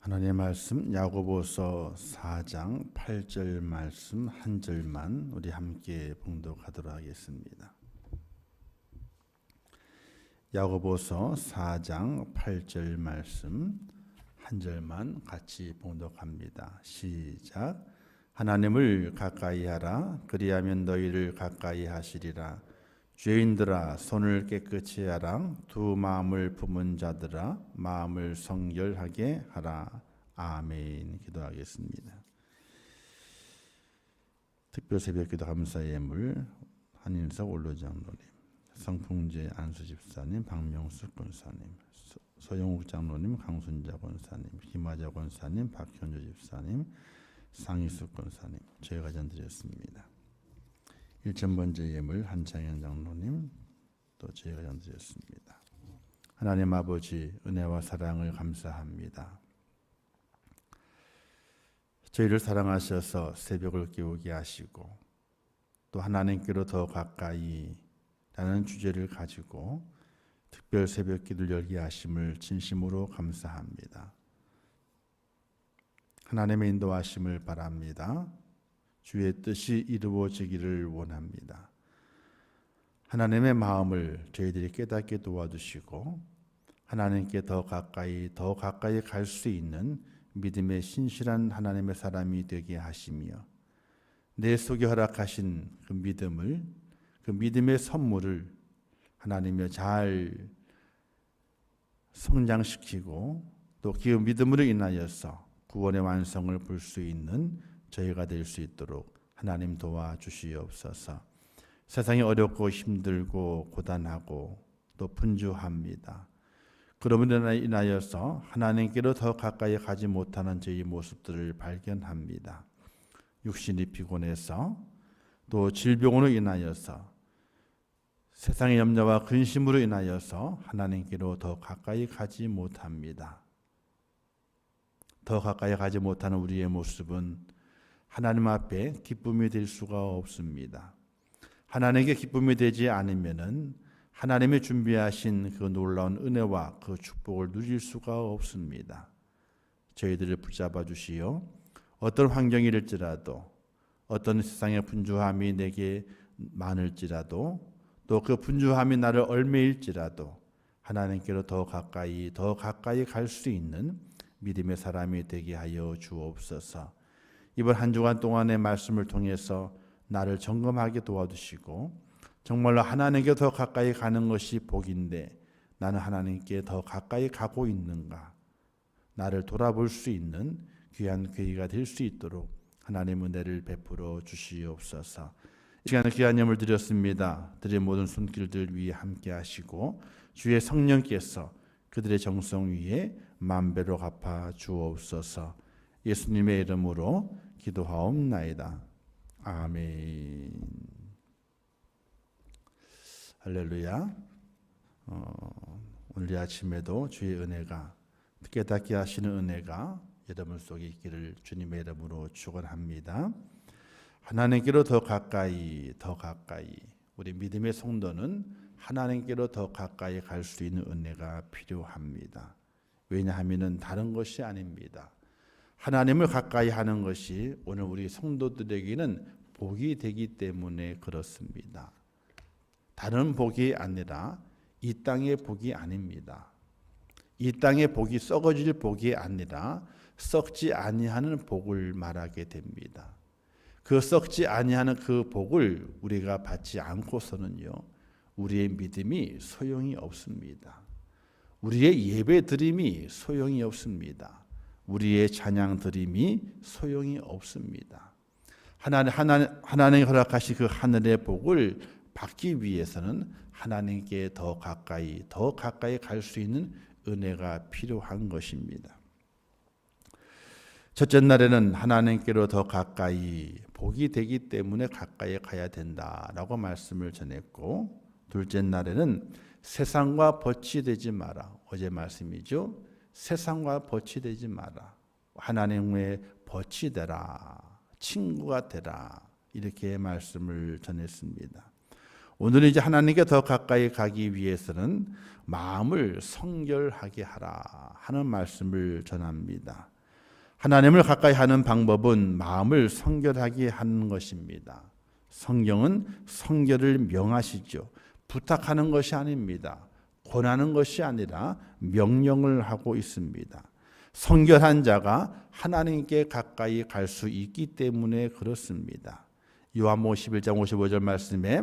하나님의 말씀 야고보서 4장 8절 말씀 한 절만 우리 함께 봉독하도록 하겠습니다. 야고보서 4장 8절 말씀 한 절만 같이 봉독합니다. 시작. 하나님을 가까이 하라. 그리하면 너희를 가까이 하시리라. 죄인들아 손을 깨끗이 하라. 두 마음을 품은 자들아 마음을 성결하게 하라. 아멘. 기도하겠습니다. 특별 새벽기도 감사 예물 한인석 원로장로님, 성풍재 안수집사님, 박명수 권사님, 서영욱 장로님, 강순자 권사님, 김하자 권사님, 박현주 집사님, 상희숙 권사님, 제가 전드렸습니다. 1,000번째 예물 한창현 장로님, 또 제가 전드렸습니다. 하나님 아버지 은혜와 사랑을 감사합니다. 저희를 사랑하셔서 새벽을 깨우게 하시고 또 하나님께로 더 가까이 라는 주제를 가지고 특별 새벽 기도를 열게 하심을 진심으로 감사합니다. 하나님의 인도하심을 바랍니다. 주의 뜻이 이루어지기를 원합니다. 하나님의 마음을 저희들이 깨닫게 도와주시고 하나님께 더 가까이 갈 수 있는 믿음의 신실한 하나님의 사람이 되게 하시며 내 속에 허락하신 그 믿음을, 그 믿음의 선물을 하나님이 잘 성장시키고 또 그 믿음으로 인하여서 구원의 완성을 볼 수 있는 저희가 될 수 있도록 하나님 도와주시옵소서. 세상이 어렵고 힘들고 고단하고 또 분주합니다. 그러므로 인하여서 하나님께로 더 가까이 가지 못하는 저희 모습들을 발견합니다. 육신이 피곤해서 또 질병으로 인하여서 세상의 염려와 근심으로 인하여서 하나님께로 더 가까이 가지 못합니다. 더 가까이 가지 못하는 우리의 모습은 하나님 앞에 기쁨이 될 수가 없습니다. 하나님께 기쁨이 되지 않으면은 하나님이 준비하신 그 놀라운 은혜와 그 축복을 누릴 수가 없습니다. 저희들을 붙잡아 주시어 어떤 환경일지라도 어떤 세상의 분주함이 내게 많을지라도 또 그 분주함이 나를 얽매일지라도 하나님께로 더 가까이 갈 수 있는 믿음의 사람이 되게 하여 주옵소서. 이번 한 주간 동안의 말씀을 통해서 나를 점검하게 도와주시고 정말로 하나님께 더 가까이 가는 것이 복인데 나는 하나님께 더 가까이 가고 있는가? 나를 돌아볼 수 있는 귀한 기회가 될 수 있도록 하나님 은혜를 베풀어 주시옵소서. 이 시간에 귀한 예물 드렸습니다. 드린 모든 손길들 위에 함께 하시고 주의 성령께서 그들의 정성 위에 만배로 갚아 주옵소서. 예수님의 이름으로 기도하옵나이다. 아멘. 할렐루야. 오늘 아침에도 주의 은혜가 깨닫게 하시는 은혜가 여러분 속에 있기를 주님의 이름으로 축원합니다. 하나님께로 더 가까이 우리 믿음의 성도는 하나님께로 더 가까이 갈 수 있는 은혜가 필요합니다. 왜냐하면 다른 것이 아닙니다. 하나님을 가까이 하는 것이 오늘 우리 성도들에게는 복이 되기 때문에 그렇습니다. 다른 복이 아니라 이 땅의 복이 아닙니다. 이 땅의 복이 썩어질 복이 아니라 썩지 아니하는 복을 말하게 됩니다. 그 썩지 아니하는 그 복을 우리가 받지 않고서는요, 우리의 믿음이 소용이 없습니다. 우리의 예배 드림이 소용이 없습니다. 우리의 찬양 드림이 소용이 없습니다. 하나님이 허락하신 그 하늘의 복을 받기 위해서는 하나님께 더 가까이 갈 수 있는 은혜가 필요한 것입니다. 첫째 날에는 하나님께로 더 가까이 복이 되기 때문에 가까이 가야 된다라고 말씀을 전했고, 둘째 날에는 세상과 벗이 되지 마라. 어제 말씀이죠. 세상과 벗이 되지 마라. 하나님의 벗이 되라. 친구가 되라. 이렇게 말씀을 전했습니다. 오늘은 이제 하나님께 더 가까이 가기 위해서는 마음을 성결하게 하라 하는 말씀을 전합니다. 하나님을 가까이 하는 방법은 마음을 성결하게 하는 것입니다. 성경은 성결을 명하시죠. 부탁하는 것이 아닙니다. 권하는 것이 아니라 명령을 하고 있습니다. 성결한 자가 하나님께 가까이 갈 수 있기 때문에 그렇습니다. 요한복음 11장 55절 말씀에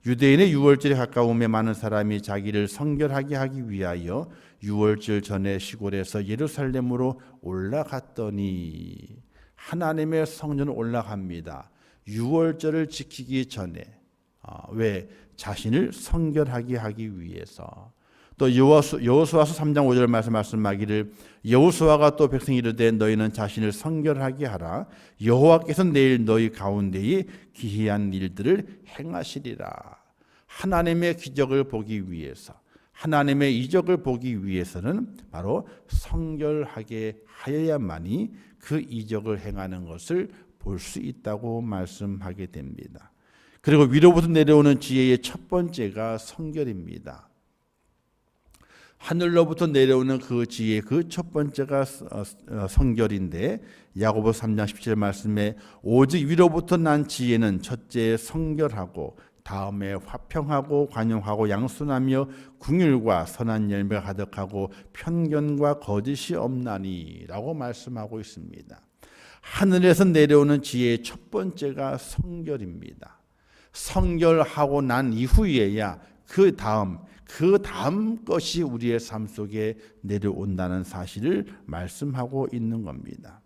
유대인의 유월절에 가까움에 많은 사람이 자기를 성결하게 하기 위하여 유월절 전에 시골에서 예루살렘으로 올라갔더니, 하나님의 성전을 올라갑니다. 유월절을 지키기 전에. 왜? 자신을 성결하게 하기 위해서. 또 여호수아서 3장 5절 말씀하기를 여호수아가 또 백성 이르되 너희는 자신을 성결하게 하라. 여호와께서 내일 너희 가운데에 기이한 일들을 행하시리라. 하나님의 기적을 보기 위해서, 하나님의 이적을 보기 위해서는 바로 성결하게 하여야만이 그 이적을 행하는 것을 볼 수 있다고 말씀하게 됩니다. 그리고 위로부터 내려오는 지혜의 첫 번째가 성결입니다. 하늘로부터 내려오는 그 지혜, 그 첫 번째가 성결인데, 야고보서 3장 17절 말씀에 오직 위로부터 난 지혜는 첫째 성결하고 다음에 화평하고 관용하고 양순하며 긍휼과 선한 열매가 가득하고 편견과 거짓이 없나니 라고 말씀하고 있습니다. 하늘에서 내려오는 지혜의 첫 번째가 성결입니다. 성결하고 난 이후에야 그 다음 것이 우리의 삶 속에 내려온다는 사실을 말씀하고 있는 겁니다.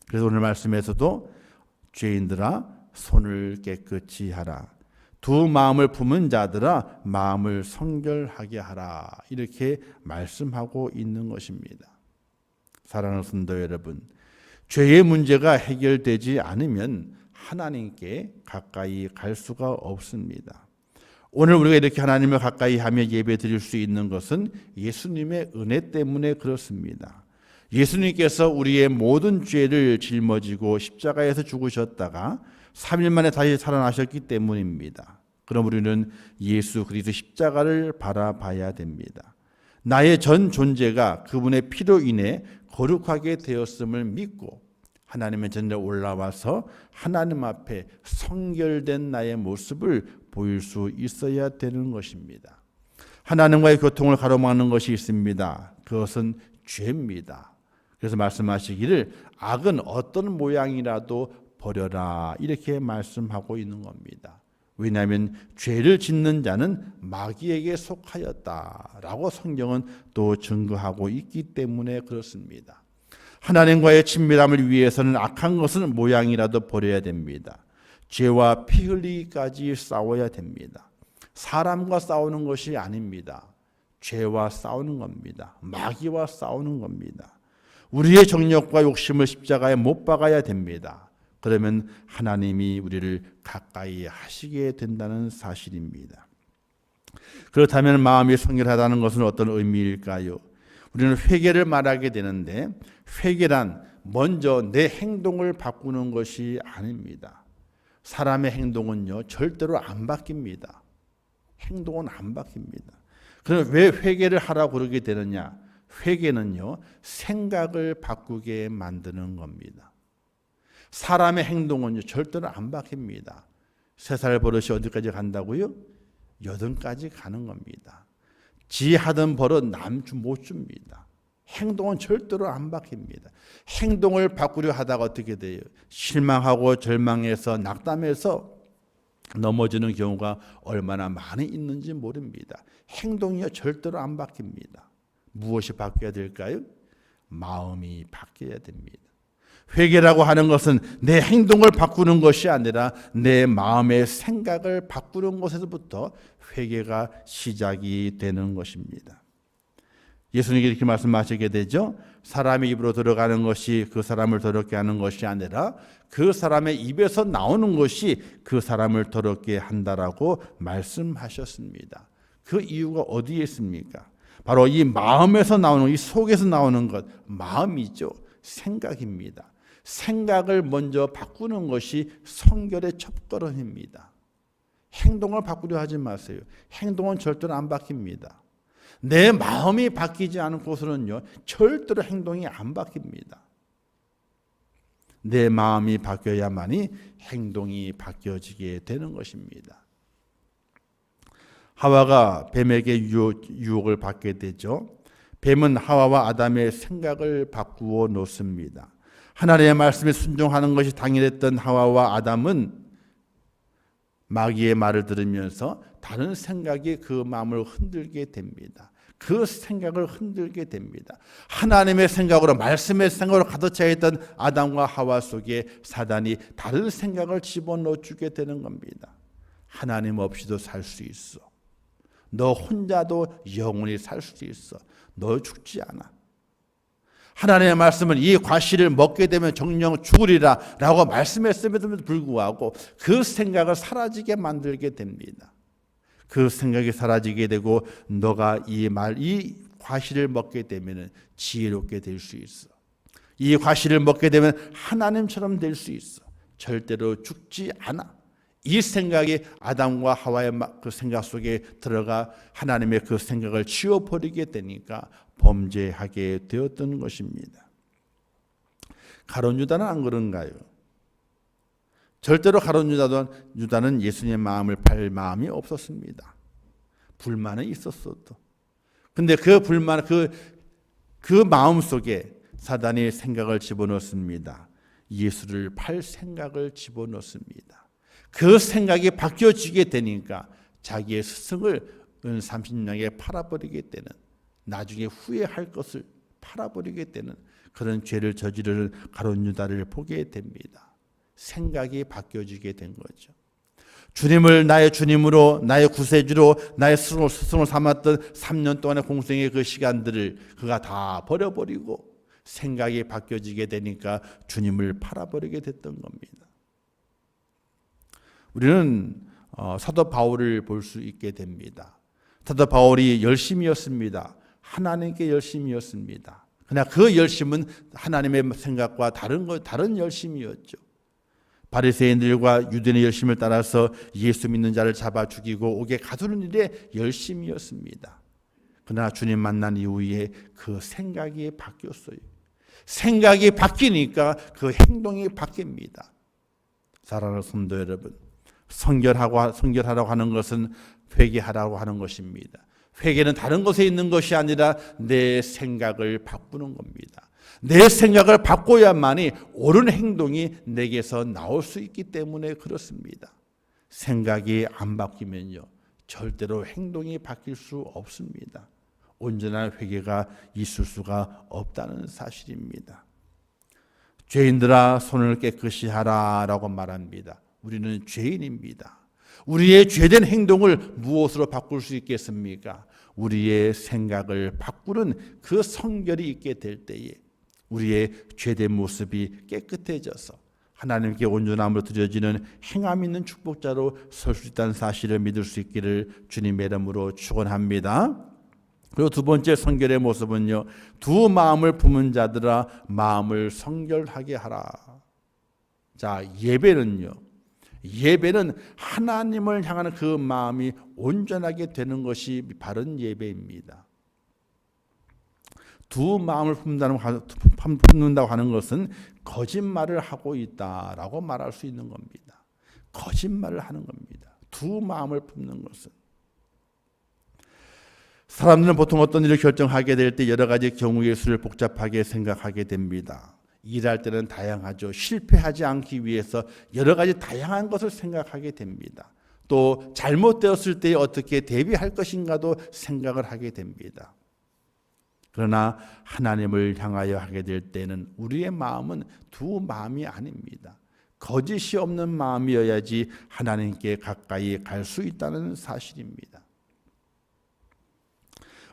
그래서 오늘 말씀에서도 죄인들아 손을 깨끗이 하라. 두 마음을 품은 자들아 마음을 성결하게 하라. 이렇게 말씀하고 있는 것입니다. 사랑하는 성도 여러분, 죄의 문제가 해결되지 않으면 하나님께 가까이 갈 수가 없습니다. 오늘 우리가 이렇게 하나님을 가까이 하며 예배 드릴 수 있는 것은 예수님의 은혜 때문에 그렇습니다. 예수님께서 우리의 모든 죄를 짊어지고 십자가에서 죽으셨다가 3일 만에 다시 살아나셨기 때문입니다. 그럼 우리는 예수 그리스도 십자가를 바라봐야 됩니다. 나의 전 존재가 그분의 피로 인해 거룩하게 되었음을 믿고 하나님의 전에 올라와서 하나님 앞에 성결된 나의 모습을 보일 수 있어야 되는 것입니다. 하나님과의 교통을 가로막는 것이 있습니다. 그것은 죄입니다. 그래서 말씀하시기를 악은 어떤 모양이라도 버려라 이렇게 말씀하고 있는 겁니다. 왜냐하면 죄를 짓는 자는 마귀에게 속하였다라고 성경은 또 증거하고 있기 때문에 그렇습니다. 하나님과의 친밀함을 위해서는 악한 것은 모양이라도 버려야 됩니다. 죄와 피 흘리기까지 싸워야 됩니다. 사람과 싸우는 것이 아닙니다. 죄와 싸우는 겁니다. 마귀와 싸우는 겁니다. 우리의 정욕과 욕심을 십자가에 못 박아야 됩니다. 그러면 하나님이 우리를 가까이 하시게 된다는 사실입니다. 그렇다면 마음이 성결하다는 것은 어떤 의미일까요? 우리는 회개를 말하게 되는데, 회개란 먼저 내 행동을 바꾸는 것이 아닙니다. 사람의 행동은요 절대로 안 바뀝니다. 행동은 안 바뀝니다. 그럼 왜 회개를 하라고 그러게 되느냐? 회개는요 생각을 바꾸게 만드는 겁니다. 사람의 행동은요 절대로 안 바뀝니다. 3살 버릇이 어디까지 간다고요? 8까지 가는 겁니다. 지 하던 버릇 남 못 줍니다. 행동은 절대로 안 바뀝니다. 행동을 바꾸려 하다가 어떻게 돼요? 실망하고 절망해서 낙담해서 넘어지는 경우가 얼마나 많이 있는지 모릅니다. 행동이요 절대로 안 바뀝니다. 무엇이 바뀌어야 될까요? 마음이 바뀌어야 됩니다. 회개라고 하는 것은 내 행동을 바꾸는 것이 아니라 내 마음의 생각을 바꾸는 것에서부터 회개가 시작이 되는 것입니다. 예수님이 이렇게 말씀하시게 되죠. 사람의 입으로 들어가는 것이 그 사람을 더럽게 하는 것이 아니라 그 사람의 입에서 나오는 것이 그 사람을 더럽게 한다라고 말씀하셨습니다. 그 이유가 어디에 있습니까? 바로 이 마음에서 나오는, 이 속에서 나오는 것, 마음이죠. 생각입니다. 생각을 먼저 바꾸는 것이 성결의 첫걸음입니다. 행동을 바꾸려 하지 마세요. 행동은 절대로 안 바뀝니다. 내 마음이 바뀌지 않고서는요, 절대로 행동이 안 바뀝니다. 내 마음이 바뀌어야만이 행동이 바뀌어지게 되는 것입니다. 하와가 뱀에게 유혹을 받게 되죠. 뱀은 하와와 아담의 생각을 바꾸어 놓습니다. 하나님의 말씀에 순종하는 것이 당연했던 하와와 아담은 마귀의 말을 들으면서 다른 생각이 그 마음을 흔들게 됩니다. 그 생각을 흔들게 됩니다. 하나님의 생각으로, 말씀의 생각으로 가득 차 있던 아담과 하와 속에 사단이 다른 생각을 집어넣어 주게 되는 겁니다. 하나님 없이도 살 수 있어. 너 혼자도 영원히 살 수 있어. 너 죽지 않아. 하나님의 말씀은 이 과실을 먹게 되면 정령 죽으리라 라고 말씀했음에도 불구하고 그 생각을 사라지게 만들게 됩니다. 그 생각이 사라지게 되고 너가 이 과실을 먹게 되면 지혜롭게 될 수 있어. 이 과실을 먹게 되면 하나님처럼 될 수 있어. 절대로 죽지 않아. 이 생각이 아담과 하와의 그 생각 속에 들어가 하나님의 그 생각을 치워버리게 되니까 범죄하게 되었던 것입니다. 가룟 유다는 안 그런가요? 절대로 가룟 유다는 예수님의 마음을 팔 마음이 없었습니다. 불만은 있었어도. 근데 그 불만, 그 마음 속에 사단이 생각을 집어넣습니다. 예수를 팔 생각을 집어넣습니다. 그 생각이 바뀌어지게 되니까 자기의 스승을 은 30냥에 팔아버리게 되는, 나중에 후회할 것을 팔아버리게 되는 그런 죄를 저지르는 가룟 유다를 보게 됩니다. 생각이 바뀌어지게 된 거죠. 주님을 나의 주님으로, 나의 구세주로, 나의 스승으로 삼았던 3년 동안의 공생의 그 시간들을 그가 다 버려버리고 생각이 바뀌어지게 되니까 주님을 팔아버리게 됐던 겁니다. 우리는 사도 바울을 볼 수 있게 됩니다. 사도 바울이 열심이었습니다. 하나님께 열심이었습니다. 그러나 그 열심은 하나님의 생각과 다른 열심이었죠. 바리새인들과 유대인의 열심을 따라서 예수 믿는 자를 잡아 죽이고 옥에 가두는 일에 열심이었습니다. 그러나 주님 만난 이후에 그 생각이 바뀌었어요. 생각이 바뀌니까 그 행동이 바뀝니다. 사랑하는 성도 여러분, 성결하라고 하는 것은 회개하라고 하는 것입니다. 회개는 다른 것에 있는 것이 아니라 내 생각을 바꾸는 겁니다. 내 생각을 바꿔야만이 옳은 행동이 내게서 나올 수 있기 때문에 그렇습니다. 생각이 안 바뀌면요, 절대로 행동이 바뀔 수 없습니다. 온전한 회개가 있을 수가 없다는 사실입니다. 죄인들아 손을 깨끗이 하라라고 말합니다. 우리는 죄인입니다. 우리의 죄된 행동을 무엇으로 바꿀 수 있겠습니까? 우리의 생각을 바꾸는 그 성결이 있게 될 때에 우리의 죄된 모습이 깨끗해져서 하나님께 온전함으로 드려지는 행함 있는 축복자로 설 수 있다는 사실을 믿을 수 있기를 주님의 이름으로 축원합니다. 그리고 두 번째 성결의 모습은요, 두 마음을 품은 자들아 마음을 성결하게 하라. 자, 예배는 하나님을 향하는 그 마음이 온전하게 되는 것이 바른 예배입니다. 두 마음을 품는다고 하는 것은 거짓말을 하고 있다라고 말할 수 있는 겁니다. 거짓말을 하는 겁니다. 두 마음을 품는 것은. 사람들은 보통 어떤 일을 결정하게 될 때 여러 가지 경우의 수를 복잡하게 생각하게 됩니다. 일할 때는 다양하죠. 실패하지 않기 위해서 여러 가지 다양한 것을 생각하게 됩니다. 또 잘못되었을 때 어떻게 대비할 것인가도 생각을 하게 됩니다. 그러나 하나님을 향하여 하게 될 때는 우리의 마음은 두 마음이 아닙니다. 거짓이 없는 마음이어야지 하나님께 가까이 갈 수 있다는 사실입니다.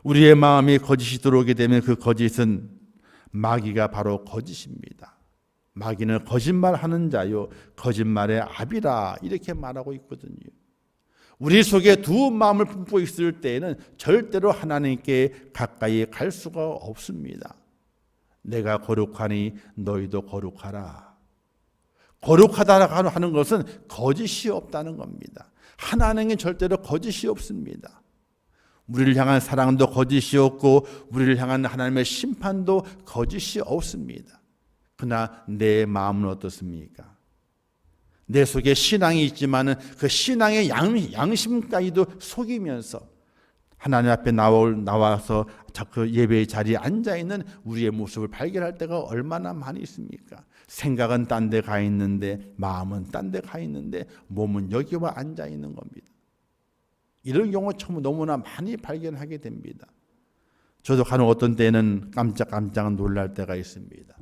우리의 마음이 거짓이 들어오게 되면 그 거짓은 마귀가 바로 거짓입니다. 마귀는 거짓말하는 자요 거짓말의 아비라 이렇게 말하고 있거든요. 우리 속에 두 마음을 품고 있을 때에는 절대로 하나님께 가까이 갈 수가 없습니다. 내가 거룩하니 너희도 거룩하라. 거룩하다라고 하는 것은 거짓이 없다는 겁니다. 하나님은 절대로 거짓이 없습니다. 우리를 향한 사랑도 거짓이 없고 우리를 향한 하나님의 심판도 거짓이 없습니다. 그러나 내 마음은 어떻습니까? 내 속에 신앙이 있지만은 그 신앙의 양심까지도 속이면서 하나님 앞에 나와서 그 예배의 자리에 앉아있는 우리의 모습을 발견할 때가 얼마나 많이 있습니까? 생각은 딴 데 가 있는데 마음은 딴 데 가 있는데 몸은 여기 와 앉아있는 겁니다. 이런 경우 참 너무나 많이 발견하게 됩니다. 저도 간혹 어떤 때는 깜짝 놀랄 때가 있습니다.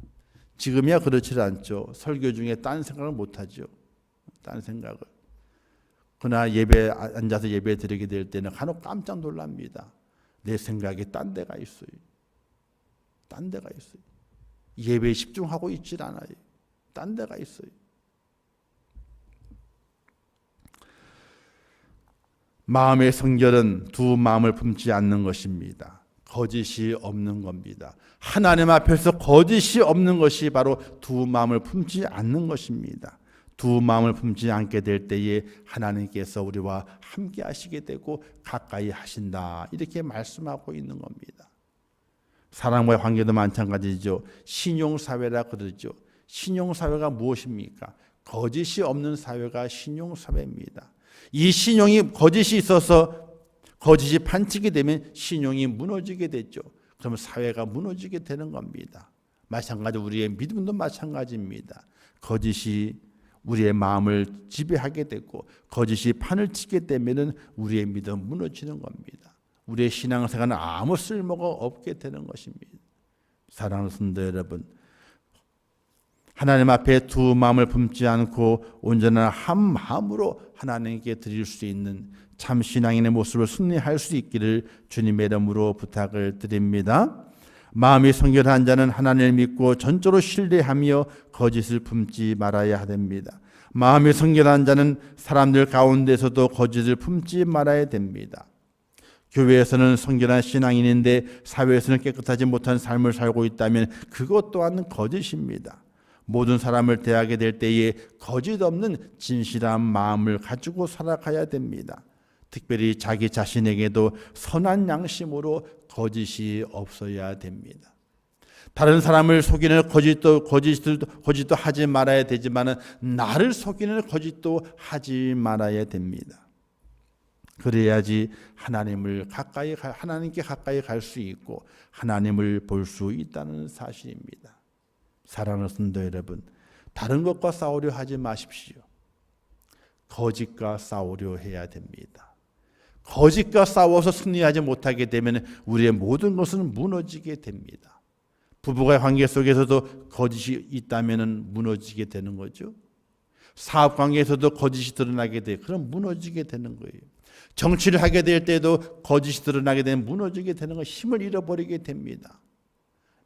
지금이야 그렇지 않죠. 설교 중에 딴 생각을 못하죠. 딴 생각을. 그러나 예배 앉아서 예배 드리게 될 때는 간혹 깜짝 놀랍니다. 내 생각이 딴 데가 있어요. 딴 데가 있어요. 예배에 집중하고 있질 않아요. 딴 데가 있어요. 마음의 성결은 두 마음을 품지 않는 것입니다. 거짓이 없는 겁니다. 하나님 앞에서 거짓이 없는 것이 바로 두 마음을 품지 않는 것입니다. 두 마음을 품지 않게 될 때에 하나님께서 우리와 함께 하시게 되고 가까이 하신다. 이렇게 말씀하고 있는 겁니다. 사람과의 관계도 마찬가지죠. 신용사회라 그러죠. 신용사회가 무엇입니까? 거짓이 없는 사회가 신용사회입니다. 이 신용이 거짓이 있어서 거짓이 판치게 되면 신용이 무너지게 되죠. 그러면 사회가 무너지게 되는 겁니다. 마찬가지로 우리의 믿음도 마찬가지입니다. 거짓이 우리의 마음을 지배하게 되고 거짓이 판을 치게 되면 우리의 믿음 무너지는 겁니다. 우리의 신앙생활은 아무 쓸모가 없게 되는 것입니다. 사랑하는 성도 여러분, 하나님 앞에 두 마음을 품지 않고 온전한 한 마음으로 하나님께 드릴 수 있는 참 신앙인의 모습을 승리할 수 있기를 주님의 이름으로 부탁을 드립니다. 마음이 성결한 자는 하나님을 믿고 전적으로 신뢰하며 거짓을 품지 말아야 됩니다. 마음이 성결한 자는 사람들 가운데서도 거짓을 품지 말아야 됩니다. 교회에서는 성결한 신앙인인데 사회에서는 깨끗하지 못한 삶을 살고 있다면 그것 또한 거짓입니다. 모든 사람을 대하게 될 때에 거짓 없는 진실한 마음을 가지고 살아가야 됩니다. 특별히 자기 자신에게도 선한 양심으로 거짓이 없어야 됩니다. 다른 사람을 속이는 거짓도 하지 말아야 되지만 나를 속이는 거짓도 하지 말아야 됩니다. 그래야지 하나님께 가까이 갈 수 있고 하나님을 볼 수 있다는 사실입니다. 사랑하는 성도 여러분, 다른 것과 싸우려 하지 마십시오. 거짓과 싸우려 해야 됩니다. 거짓과 싸워서 승리하지 못하게 되면 우리의 모든 것은 무너지게 됩니다. 부부의 관계 속에서도 거짓이 있다면 무너지게 되는 거죠. 사업 관계에서도 거짓이 드러나게 돼 그럼 무너지게 되는 거예요. 정치를 하게 될 때도 거짓이 드러나게 되면 무너지게 되는 거, 힘을 잃어버리게 됩니다.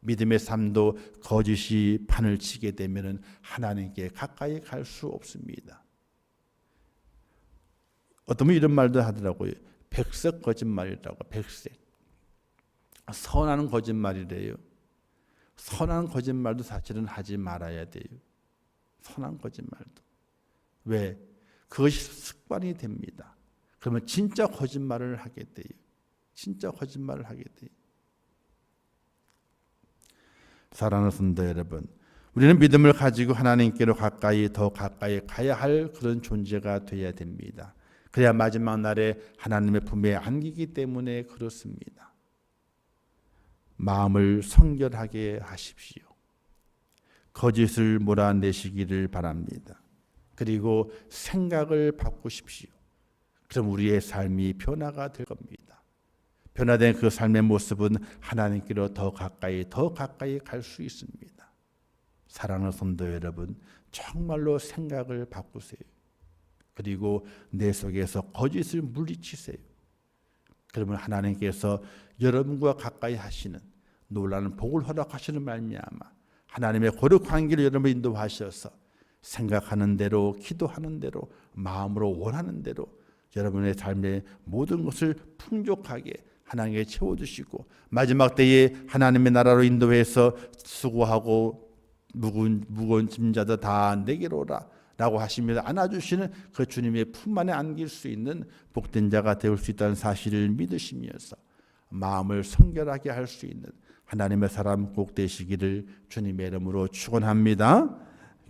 믿음의 삶도 거짓이 판을 치게 되면 하나님께 가까이 갈 수 없습니다. 어떤 분이 이런 말도 하더라고요. 백색 거짓말이라고. 백색. 선한 거짓말이래요. 선한 거짓말도 사실은 하지 말아야 돼요. 선한 거짓말도. 왜? 그것이 습관이 됩니다. 그러면 진짜 거짓말을 하게 돼요. 진짜 거짓말을 하게 돼요. 사랑하는 성도 여러분, 우리는 믿음을 가지고 하나님께로 더 가까이 가야 할 그런 존재가 되어야 됩니다. 그래야 마지막 날에 하나님의 품에 안기기 때문에 그렇습니다. 마음을 성결하게 하십시오. 거짓을 몰아내시기를 바랍니다. 그리고 생각을 바꾸십시오. 그럼 우리의 삶이 변화가 될 겁니다. 변화된 그 삶의 모습은 하나님께로 더 가까이 갈 수 있습니다. 사랑하는 성도 여러분, 정말로 생각을 바꾸세요. 그리고 내 속에서 거짓을 물리치세요. 그러면 하나님께서 여러분과 가까이 하시는 놀라는 복을 허락하시는 말미암아 하나님의 거룩한 길을 여러분 인도하셔서 생각하는 대로, 기도하는 대로, 마음으로 원하는 대로 여러분의 삶의 모든 것을 풍족하게 하나님께 채워주시고 마지막 때에 하나님의 나라로 인도해서 수고하고 무거운 짐자도 다 내게로 오라 라고 하시면서 안아주시는 그 주님의 품 안에 안길 수 있는 복된 자가 되올 수 있다는 사실을 믿으시면서 마음을 성결하게 할 수 있는 하나님의 사람 꼭 되시기를 주님의 이름으로 축원합니다.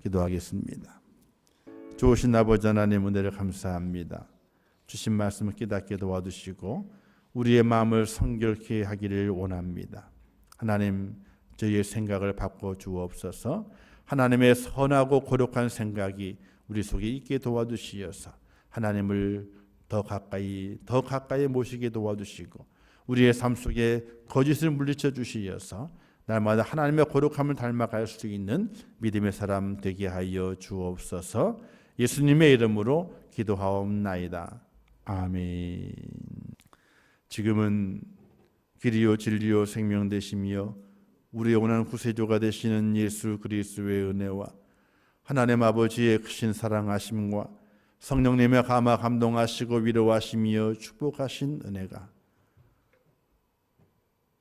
기도하겠습니다. 좋으신 아버지 하나님, 은혜를 감사합니다. 주신 말씀을 깨닫게 도와주시고 우리의 마음을 성결케 하기를 원합니다. 하나님, 저희의 생각을 바꿔 주옵소서. 하나님의 선하고 거룩한 생각이 우리 속에 있게 도와주시어서 하나님을 더 가까이 모시게 도와주시고 우리의 삶 속에 거짓을 물리쳐 주시어서 날마다 하나님의 거룩함을 닮아갈 수 있는 믿음의 사람 되게 하여 주옵소서. 예수님의 이름으로 기도하옵나이다. 아멘. 지금은 길이요 진리요 생명 되시며 우리의 원한 구세주가 되시는 예수 그리스도의 은혜와 하나님 아버지의 크신 사랑하심과 성령님의 감화 감동하시고 위로하시며 축복하신 은혜가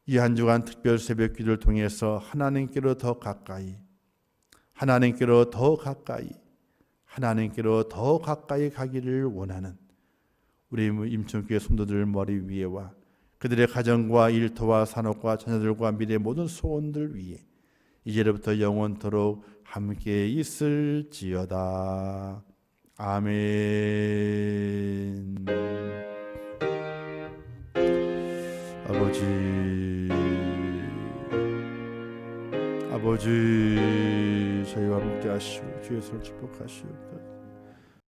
이 한 주간 특별 새벽 기도를 통해서 하나님께로 더 가까이 가기를 원하는 우리 임천교회 성도들 머리 위에와 그들의 가정과 일터와 산업과 자녀들과 미래의 모든 소원들 위에 이제부터 영원토록 함께 있을지어다. 아멘. 아버지 저희와 함께 하시고 주의 손을 축복하시옵소서.